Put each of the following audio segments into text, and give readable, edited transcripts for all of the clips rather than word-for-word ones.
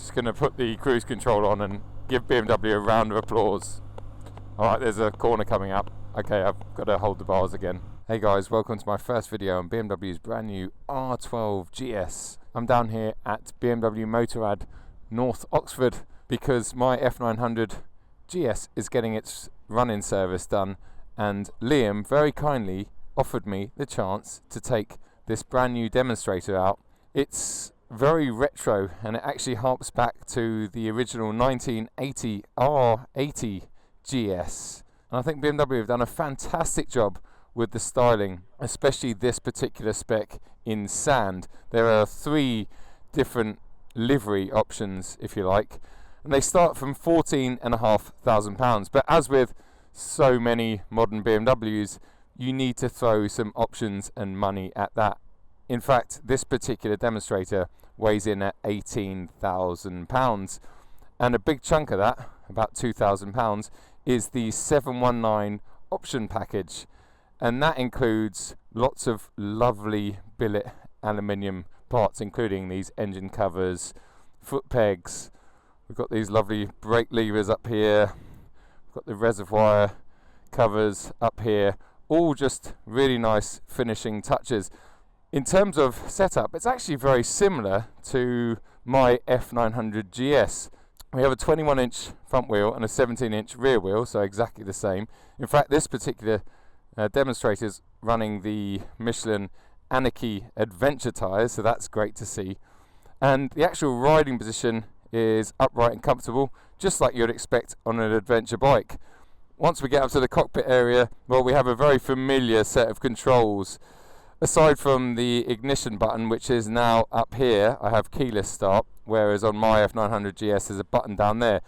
just going to put the cruise control on and give BMW a round of applause. Alright, there's a corner coming up. Okay, I've got to hold the bars again. Hey guys, welcome to my first video on BMW's brand new R12 GS. I'm down here at BMW Motorrad North Oxford because my F900 GS is getting its run-in service done, and Liam very kindly offered me the chance to take this brand new demonstrator out. It's very retro and it actually harks back to the original 1980 R80 GS. And I think BMW have done a fantastic job with the styling, especially this particular spec in sand. There are 3 different livery options, if you like, and they start from £14,500. But as with so many modern BMWs, you need to throw some options and money at that. In fact, this particular demonstrator weighs in at £18,000, and a big chunk of that, about £2,000, is the 719 option package, and that includes lots of lovely billet aluminium parts, including these engine covers, foot pegs. We've got these lovely brake levers up here, we've got the reservoir covers up here, all just really nice finishing touches. In terms of setup, it's actually very similar to my F900 GS. We have a 21-inch front wheel and a 17-inch rear wheel, so exactly the same. In fact, this particular demonstrator is running the Michelin Achilles adventure tyres, so that's great to see. And the actual riding position is upright and comfortable, just like you'd expect on an adventure bike. Once we get up to the cockpit area, well, we have a very familiar set of controls. Aside from the ignition button, which is now up here, I have keyless start, whereas on my F900 GS there's a button down there.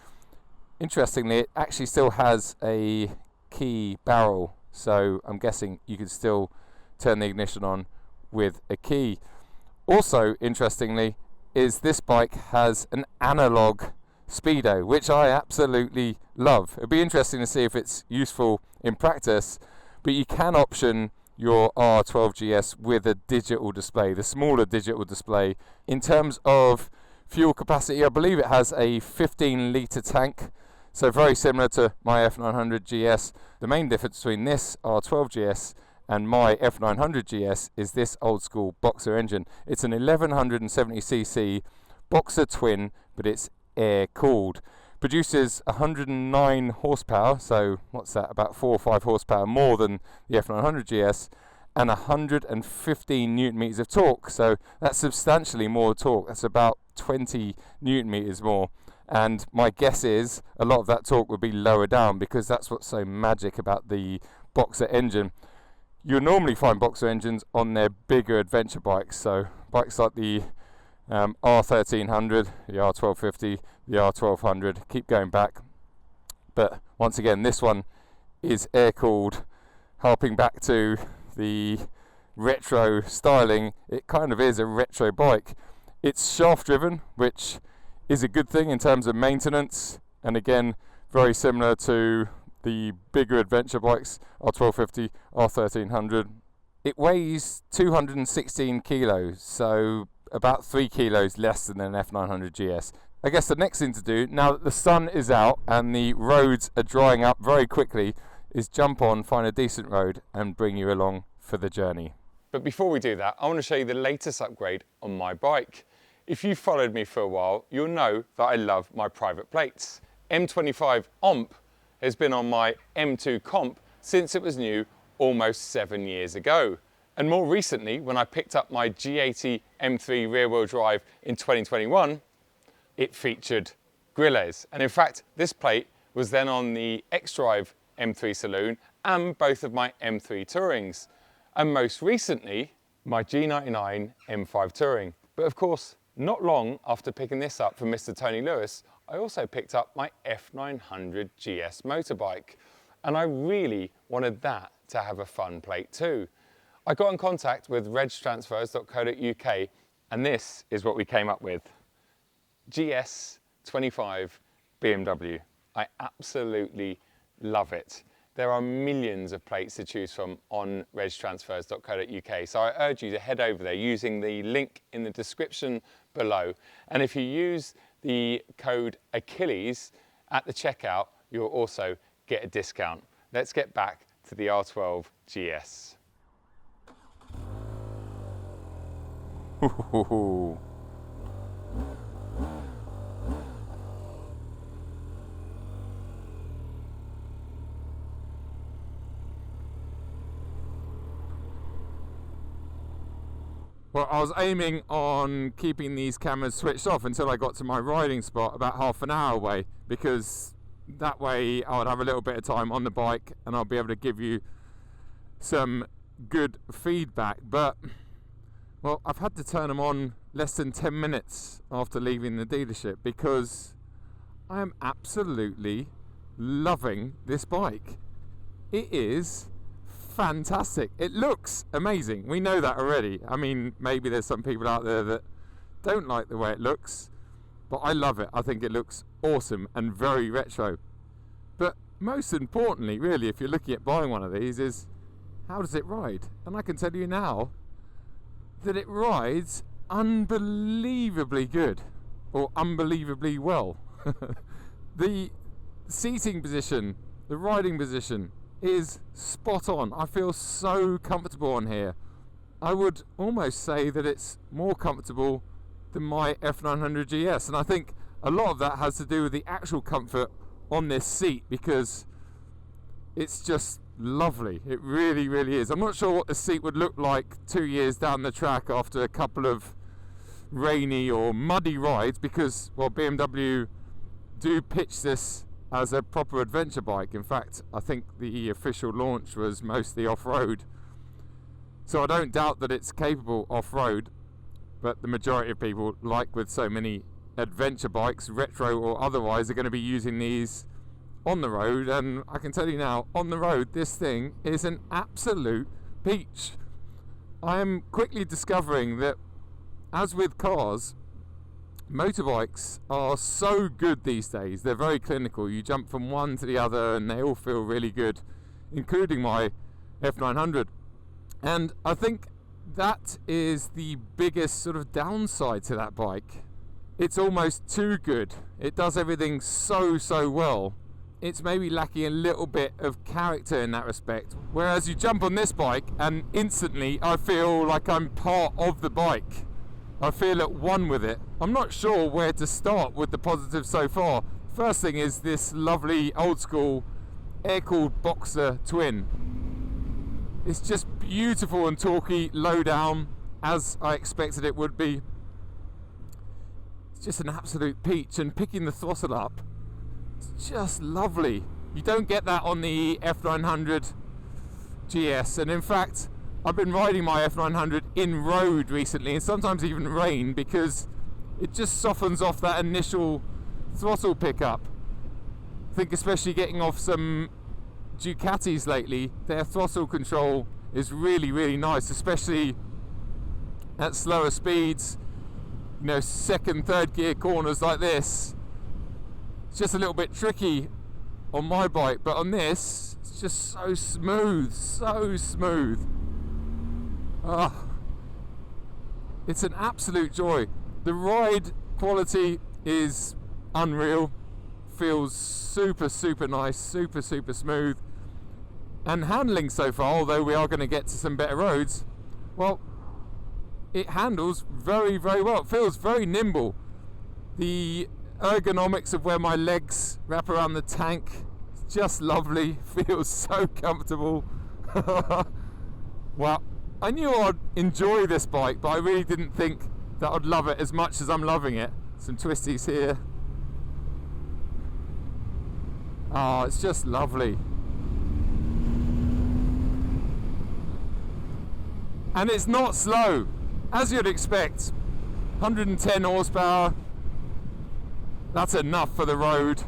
Interestingly, it actually still has a key barrel, so I'm guessing you can still turn the ignition on with a key. Also, interestingly, is this bike has an analog speedo, which I absolutely love. It'd be interesting to see if it's useful in practice, but you can option your R12 GS with a digital display, the smaller digital display. In terms of fuel capacity, I believe it has a 15-litre tank, so very similar to my F900 GS. The main difference between this R12 GS and my F900 GS is this old school Boxer engine. It's an 1170cc Boxer twin, but it's air cooled. Produces 109 horsepower, so what's that, about 4 or 5 horsepower more than the F900 GS, and 115 newton meters of torque, so that's substantially more torque. That's about 20 newton meters more, and my guess is a lot of that torque would be lower down, because that's what's so magic about the Boxer engine. You'll normally find Boxer engines on their bigger adventure bikes, so bikes like the R1300, the R1250, the R1200, keep going back. But once again, this one is air cooled, harping back to the retro styling. It kind of is a retro bike. It's shaft driven, which is a good thing in terms of maintenance, and again, very similar to the bigger adventure bikes, R1250, R1300. It weighs 216 kilos, so about 3 kilos less than an F900 GS. I guess the next thing to do, now that the sun is out and the roads are drying up very quickly, is jump on, find a decent road and bring you along for the journey. But before we do that, I want to show you the latest upgrade on my bike. If you've followed me for a while, you'll know that I love my private plates. M25 OMP has been on my M2 Comp since it was new almost 7 years ago. And more recently, when I picked up my G80 M3 rear-wheel drive in 2021, it featured Achilles. And in fact, this plate was then on the X-Drive M3 Saloon and both of my M3 Tourings. And most recently, my G99 M5 Touring. But of course, not long after picking this up from Mr. Tony Lewis, I also picked up my F900 GS motorbike. And I really wanted that to have a fun plate too. I got in contact with regtransfers.co.uk, and this is what we came up with. GS25 BMW. I absolutely love it. There are millions of plates to choose from on regtransfers.co.uk, so I urge you to head over there using the link in the description below. And if you use the code Achilles at the checkout, you'll also get a discount. Let's get back to the R12 GS. Well, I was aiming on keeping these cameras switched off until I got to my riding spot about half an hour away, because that way I would have a little bit of time on the bike and I'll be able to give you some good feedback. But, well, I've had to turn them on less than 10 minutes after leaving the dealership because I am absolutely loving this bike. It is fantastic. It looks amazing. We know that already. I mean, maybe there's some people out there that don't like the way it looks, but I love it. I think it looks awesome and very retro. But most importantly, really, if you're looking at buying one of these, is how does it ride? And I can tell you now that it rides unbelievably good, or unbelievably well. The seating position, the riding position is spot on. I feel so comfortable on here. I would almost say that it's more comfortable than my F900 GS, and I think a lot of that has to do with the actual comfort on this seat, because it's just lovely. It really, really is. I'm not sure what the seat would look like 2 years down the track after a couple of rainy or muddy rides, because, well, BMW do pitch this as a proper adventure bike. In fact, I think the official launch was mostly off-road, so I don't doubt that it's capable off-road, but the majority of people, like with so many adventure bikes, retro or otherwise, are going to be using these on the road. And I can tell you now, on the road, this thing is an absolute peach. I am quickly discovering that, as with cars, motorbikes are so good these days. They're very clinical. You jump from one to the other and they all feel really good, including my F900. And I think that is the biggest sort of downside to that bike. It's almost too good. It does everything so well. It's maybe lacking a little bit of character in that respect. Whereas you jump on this bike and instantly I feel like I'm part of the bike. I feel at one with it. I'm not sure where to start with the positives so far. First thing is this lovely old school air-cooled Boxer twin. It's just beautiful and torquey, low down, as I expected it would be. It's just an absolute peach, and picking the throttle up, it's just lovely. You don't get that on the F900 GS, and in fact, I've been riding my F900 in road recently, and sometimes even rain, because it just softens off that initial throttle pickup. I think especially getting off some Ducatis lately, their throttle control is really nice, especially at slower speeds, you know, second, third gear corners like this. It's just a little bit tricky on my bike, but on this, it's just so smooth, it's an absolute joy. The ride quality is unreal, feels super nice, super smooth, and handling so far, although we are going to get to some better roads, well, it handles very well. It feels very nimble. The ergonomics of where my legs wrap around the tank, it's just lovely. Feels so comfortable. Well, I knew I'd enjoy this bike, but I really didn't think that I'd love it as much as I'm loving it. Some twisties here. Oh, it's just lovely. And it's not slow, as you'd expect. 110 horsepower, that's enough for the road,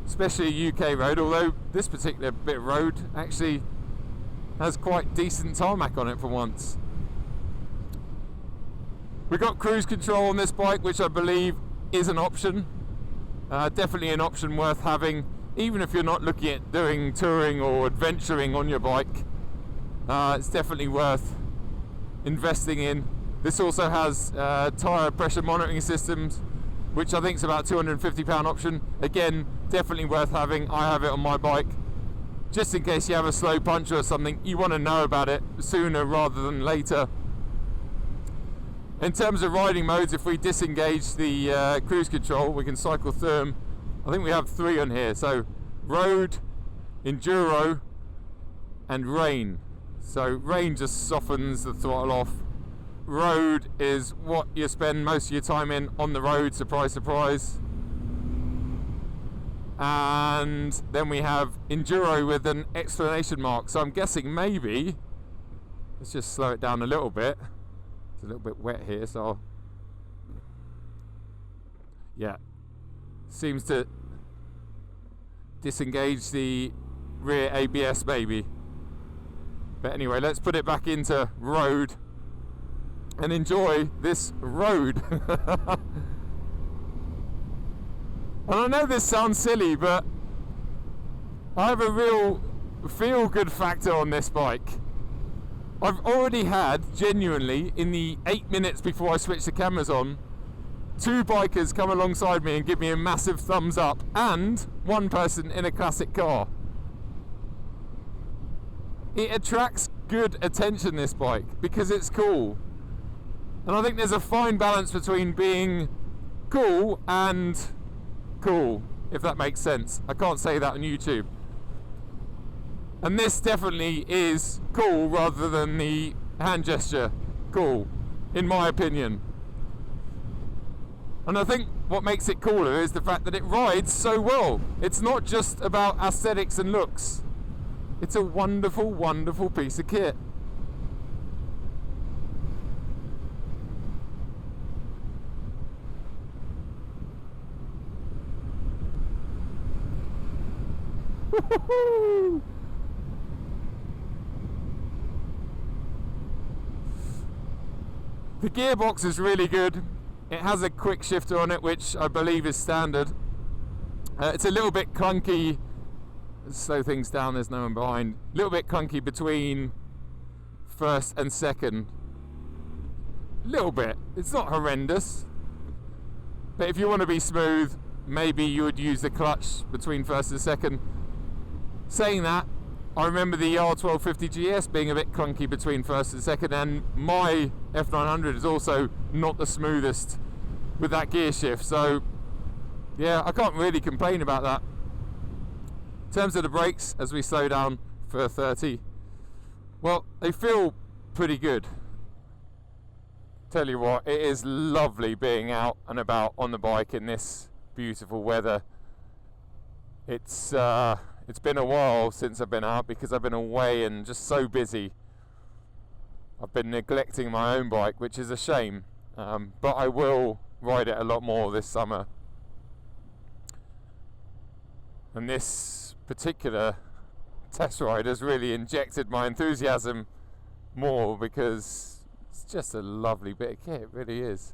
especially a UK road, although this particular bit of road actually has quite decent tarmac on it for once. We've got cruise control on this bike, which I believe is an option. Definitely an option worth having, even if you're not looking at doing touring or adventuring on your bike. It's definitely worth investing in. This also has tyre pressure monitoring systems, which I think is about £250 option. Again, definitely worth having. I have it on my bike. Just in case you have a slow puncture or something, you want to know about it sooner rather than later. In terms of riding modes, if we disengage the cruise control, we can cycle through them. I think we have 3 on here. So road, enduro, and rain. So rain just softens the throttle off. Road is what you spend most of your time in on the road, surprise, surprise. And then we have enduro with an exclamation mark. So I'm guessing maybe, let's just slow it down a little bit. It's a little bit wet here, so yeah, seems to disengage the rear ABS maybe. But anyway, let's put it back into road and enjoy this road. And I know this sounds silly, but I have a real feel-good factor on this bike. I've already had, genuinely, in the 8 minutes before I switched the cameras on, 2 bikers come alongside me and give me a massive thumbs up, and 1 person in a classic car. It attracts good attention, this bike, because it's cool. And I think there's a fine balance between being cool and cool, if that makes sense. I can't say that on YouTube. And this definitely is cool rather than the hand gesture cool, in my opinion. And I think what makes it cooler is the fact that it rides so well. It's not just about aesthetics and looks. It's a wonderful, wonderful piece of kit. Woo-hoo-hoo! The gearbox is really good. It has a quick shifter on it, which I believe is standard. It's a little bit clunky. Let's slow things down, there's no one behind. A little bit clunky between first and second. Little bit. It's not horrendous. But if you want to be smooth, maybe you would use the clutch between first and second. Saying that, I remember the R12 50GS being a bit clunky between first and second, and my F900 is also not the smoothest with that gear shift, so yeah, I can't really complain about that. In terms of the brakes, as we slow down for 30, well, they feel pretty good. Tell you what, it is lovely being out and about on the bike in this beautiful weather. It's been a while since I've been out because I've been away and just so busy. I've been neglecting my own bike, which is a shame, but I will ride it a lot more this summer. And this particular test ride has really injected my enthusiasm more because it's just a lovely bit of kit, it really is.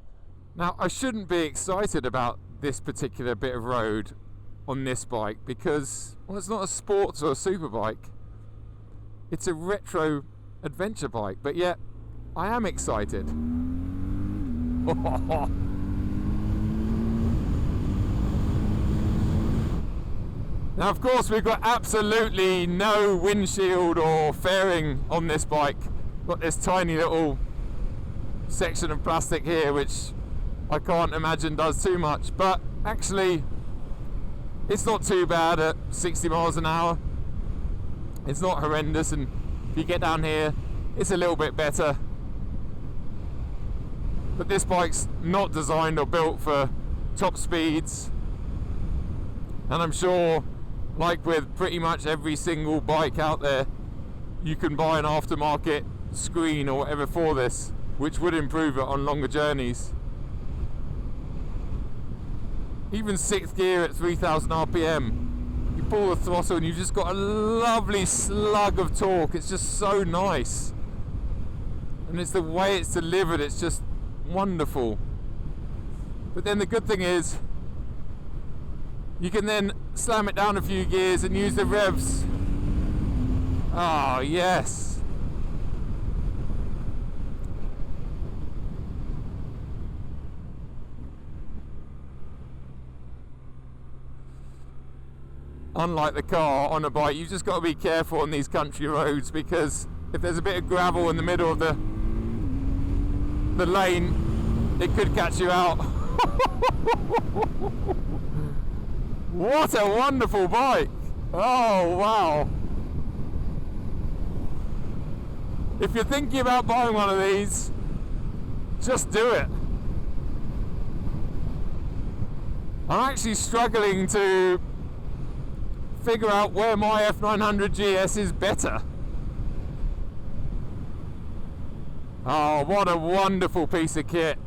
Now, I shouldn't be excited about this particular bit of road on this bike because, well, it's not a sports or a super bike. It's a retro adventure bike, but yet I am excited. Now, of course, we've got absolutely no windshield or fairing on this bike. Got this tiny little section of plastic here, which I can't imagine does too much, but actually it's not too bad at 60 miles an hour. It's not horrendous, and if you get down here, it's a little bit better. But this bike's not designed or built for top speeds, and I'm sure, like with pretty much every single bike out there, you can buy an aftermarket screen or whatever for this, which would improve it on longer journeys. Even 6th gear at 3000 RPM, you pull the throttle and you've just got a lovely slug of torque. It's just so nice, and it's the way it's delivered, it's just wonderful. But then the good thing is you can then slam it down a few gears and use the revs. Oh yes. unlike the car on a bike, you've just got to be careful on these country roads, because if there's a bit of gravel in the middle of the lane, it could catch you out. What a wonderful bike! Oh wow! If you're thinking about buying one of these, just do it. I'm actually struggling to figure out where my F900 GS is better. Oh, what a wonderful piece of kit.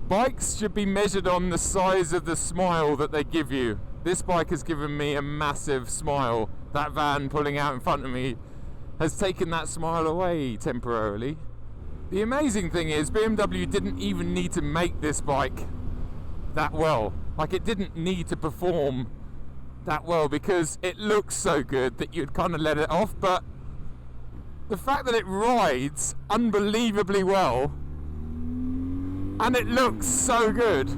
Bikes should be measured on the size of the smile that they give you. This bike has given me a massive smile. That van pulling out in front of me has taken that smile away temporarily. The amazing thing is, BMW didn't even need to make this bike that well. Like, it didn't need to perform that well, because it looks so good that you'd kind of let it off. But the fact that it rides unbelievably well and it looks so good,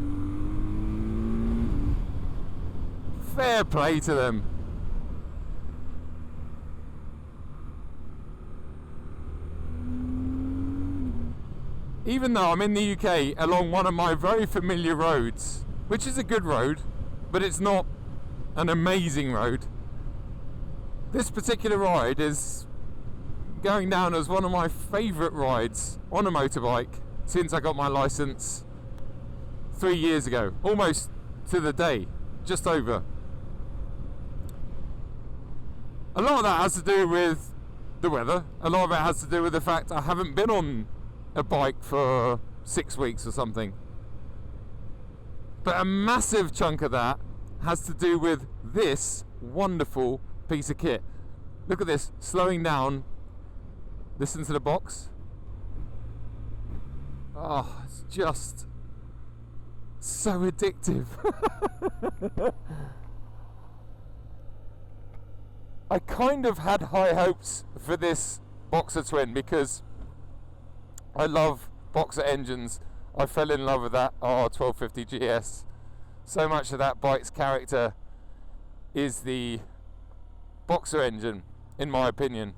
fair play to them. Even though I'm in the UK along one of my very familiar roads, which is a good road, but it's not an amazing road, this particular ride is going down as one of my favourite rides on a motorbike since I got my licence 3 years ago, almost to the day, just over. A lot of that has to do with the weather. A lot of it has to do with the fact I haven't been on a bike for 6 weeks or something. But a massive chunk of that has to do with this wonderful piece of kit. Look at this, slowing down. Listen to the box. Oh, it's just so addictive. I kind of had high hopes for this Boxer twin because I love Boxer engines. I fell in love with that R1250 GS. So much of that bike's character is the Boxer engine, in my opinion.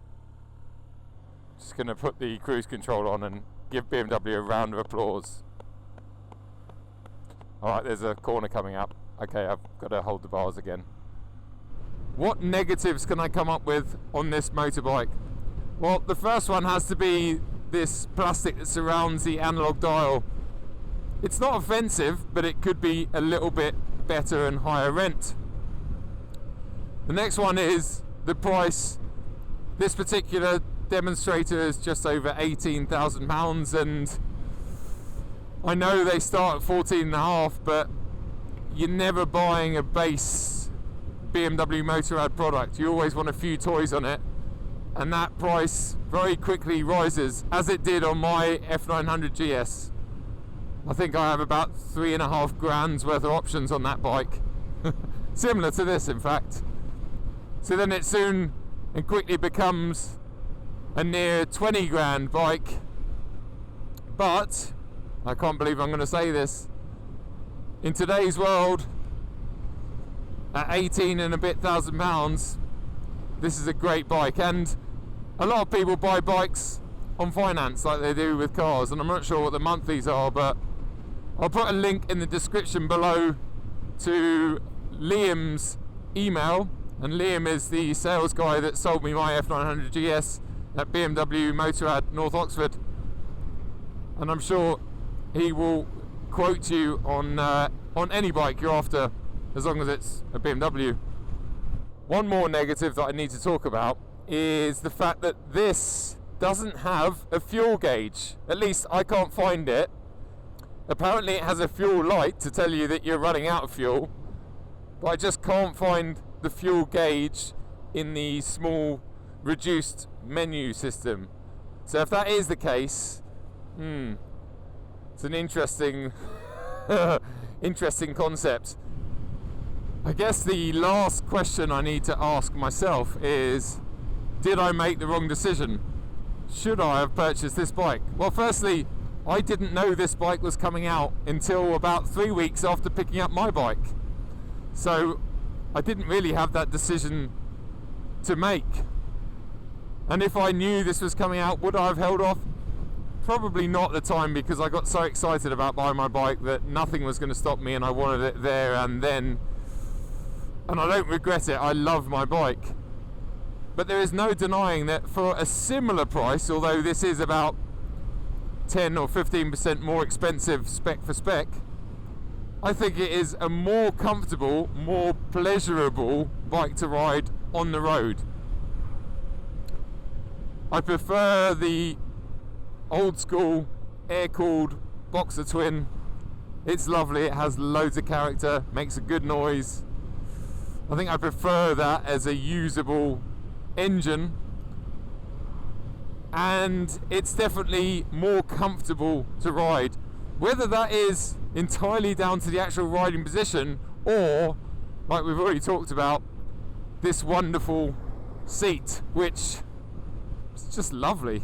Just going to put the cruise control on and give BMW a round of applause. Alright, there's a corner coming up. Okay, I've got to hold the bars again. What negatives can I come up with on this motorbike? Well, the first one has to be this plastic that surrounds the analog dial. It's not offensive, but it could be a little bit better and higher rent. The next one is the price. This particular demonstrator is just over £18,000, and I know they start at 14.5, but you're never buying a base BMW Motorrad product. You always want a few toys on it, and that price very quickly rises, as it did on my F900 GS. I think I have about 3.5 grand's worth of options on that bike. Similar to this, in fact. So then it soon and quickly becomes a near 20 grand bike. But I can't believe I'm going to say this, in today's world, at 18 and a bit thousand pounds, this is a great bike. And a lot of people buy bikes on finance like they do with cars, and I'm not sure what the monthlies are, but I'll put a link in the description below to Liam's email, and Liam is the sales guy that sold me my F900 GS at BMW Motorrad North Oxford, and I'm sure he will quote you on any bike you're after, as long as it's a BMW. One more negative that I need to talk about is the fact that this doesn't have a fuel gauge. At least I can't find it. Apparently it has a fuel light to tell you that you're running out of fuel, but I just can't find the fuel gauge in the small reduced menu system. So if that is the case, It's an interesting interesting concept. I guess the last question I need to ask myself is, did I make the wrong decision? Should I have purchased this bike? Well, firstly, I didn't know this bike was coming out until about 3 weeks after picking up my bike. So I didn't really have that decision to make. And if I knew this was coming out, would I have held off? Probably not at the time, because I got so excited about buying my bike that nothing was going to stop me, and I wanted it there and then. And I don't regret it. I love my bike. But there is no denying that for a similar price, although this is about 10 or 15% more expensive spec for spec, I think it is a more comfortable, more pleasurable bike to ride on the road. I prefer the old school air-cooled Boxer Twin. It's lovely, it has loads of character, makes a good noise. I think I prefer that as a usable engine, and it's definitely more comfortable to ride. Whether that is entirely down to the actual riding position, or, like we've already talked about, this wonderful seat, which is just lovely.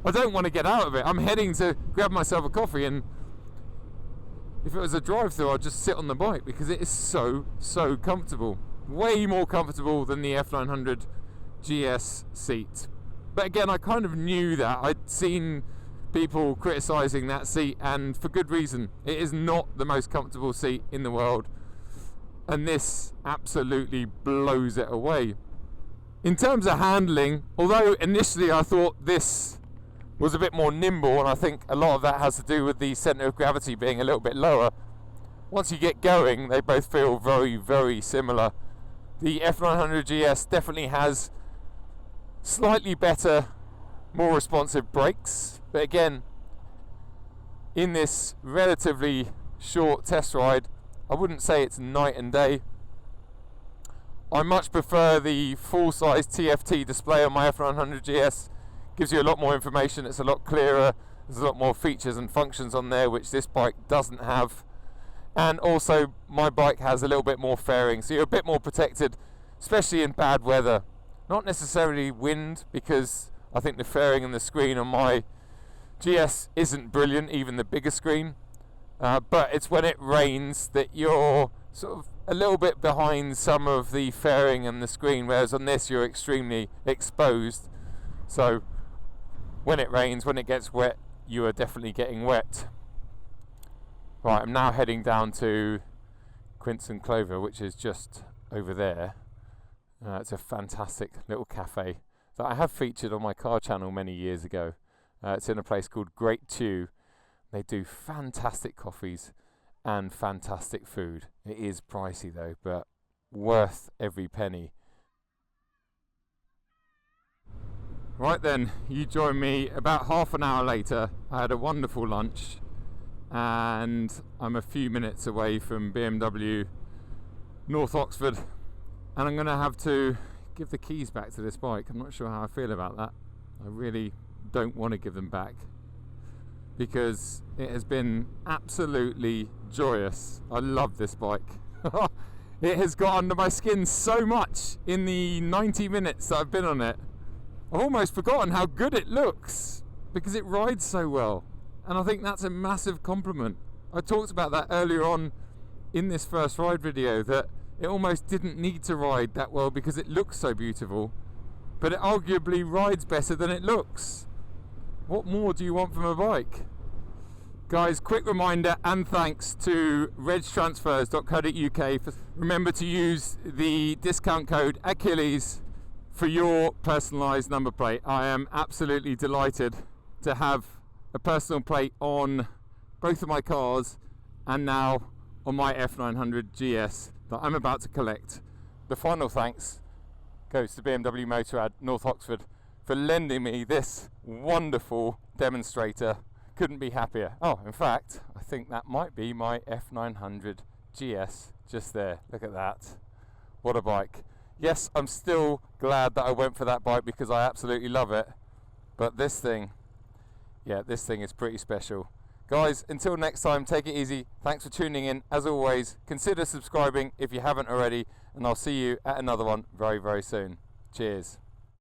I don't want to get out of it. I'm heading to grab myself a coffee, and if it was a drive-through, I'd just sit on the bike because it is so comfortable. Way more comfortable than the F900 GS seat. But again, I kind of knew that. I'd seen people criticising that seat, and for good reason. It is not the most comfortable seat in the world, and this absolutely blows it away. In terms of handling, although initially I thought this was a bit more nimble, and I think a lot of that has to do with the centre of gravity being a little bit lower, once you get going, they both feel very similar. The F900 GS definitely has slightly better, more responsive brakes, but again, in this relatively short test ride, I wouldn't say it's night and day. I much prefer the full-size TFT display on my F900 GS. Gives you a lot more information, it's a lot clearer, there's a lot more features and functions on there which this bike doesn't have. And also my bike has a little bit more fairing, so you're a bit more protected, especially in bad weather. Not necessarily wind, because I think the fairing and the screen on my GS isn't brilliant, even the bigger screen. But it's when it rains that you're sort of a little bit behind some of the fairing and the screen, whereas on this you're extremely exposed. So when it rains, when it gets wet, you are definitely getting wet. Right, I'm now heading down to Quince and Clover, which is just over there. It's a fantastic little cafe that I have featured on my car channel many years ago. It's in a place called Great Tew. They do fantastic coffees and fantastic food. It is pricey though, but worth every penny. Right then, you join me about half an hour later. I had a wonderful lunch, and I'm a few minutes away from BMW North Oxford, and I'm going to have to give the keys back to this bike. I'm not sure how I feel about that. I really don't want to give them back, because it has been absolutely joyous. I love this bike. It has got under my skin so much in the 90 minutes that I've been on it. I've almost forgotten how good it looks, because it rides so well, and I think that's a massive compliment. I talked about that earlier on in this first ride video, that it almost didn't need to ride that well because it looks so beautiful, but it arguably rides better than it looks. What more do you want from a bike? Guys, quick reminder and thanks to regtransfers.co.uk. Remember to use the discount code Achilles for your personalised number plate. I am absolutely delighted to have a personal plate on both of my cars, and now on my F900 GS that I'm about to collect. The final thanks goes to BMW Motorrad North Oxford for lending me this wonderful demonstrator. Couldn't be happier. Oh, in fact, I think that might be my F900 GS just there. Look at that. What a bike. Yes, I'm still glad that I went for that bike because I absolutely love it. But this thing, yeah, this thing is pretty special. Guys, until next time, take it easy. Thanks for tuning in. As always, consider subscribing if you haven't already, and I'll see you at another one very, very soon. Cheers.